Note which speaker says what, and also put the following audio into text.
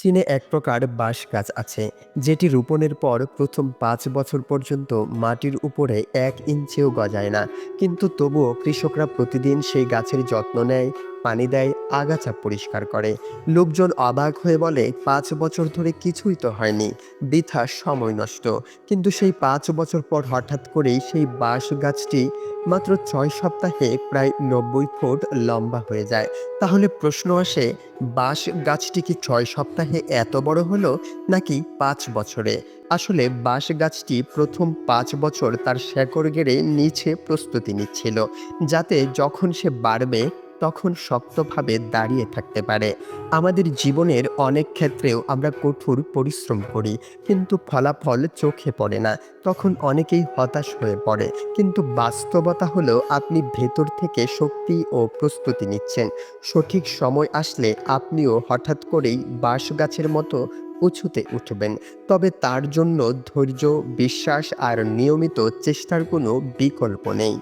Speaker 1: চীনে এক প্রকার বাঁশ গাছ আছে যেটি রোপণের পর প্রথম 5 বছর পর্যন্ত মাটির উপরে 1 ইঞ্চিও গজায় না। কিন্তু তবুও কৃষকরা প্রতিদিন সেই গাছের যত্ন নেয়, পানি দেয়, আগাছা পরিষ্কার করে। লোকজন অবাক হয়ে বলে, 5 বছর ধরে কিছুই তো হয়নি, বৃথা সময় নষ্ট। কিন্তু সেই 5 বছর পর হঠাৎ করেই সেই বাঁশ গাছটি মাত্র 6 সপ্তাহে প্রায় 90 ফুট লম্বা হয়ে যায়। তাহলে প্রশ্ন আসে, বাঁশ গাছটি কি 6 সপ্তাহে এত বড় হলো, নাকি 5 বছরে? আসলে বাঁশ গাছটি প্রথম 5 বছর তার শেকড় গেড়ে নিচে প্রস্তুতি নিচ্ছিল, যাতে যখন সে বাড়বে তখন শক্তভাবে দাঁড়িয়ে থাকতে পারে। আমাদের জীবনের অনেক ক্ষেত্রেও আমরা কঠোর পরিশ্রম করি, কিন্তু ফলাফল চোখে পড়ে না। তখন অনেকেই হতাশ হয়ে পড়ে। কিন্তু বাস্তবতা হলো, আপনি ভেতর থেকে শক্তি ও প্রস্তুতি নিচ্ছেন। সঠিক সময় আসলে আপনিও হঠাৎ করেই বাঁশ গাছের মতো উঁচুতে উঠবেন। তবে তার জন্য ধৈর্য, বিশ্বাস আর নিয়মিত চেষ্টার কোনো বিকল্প নেই।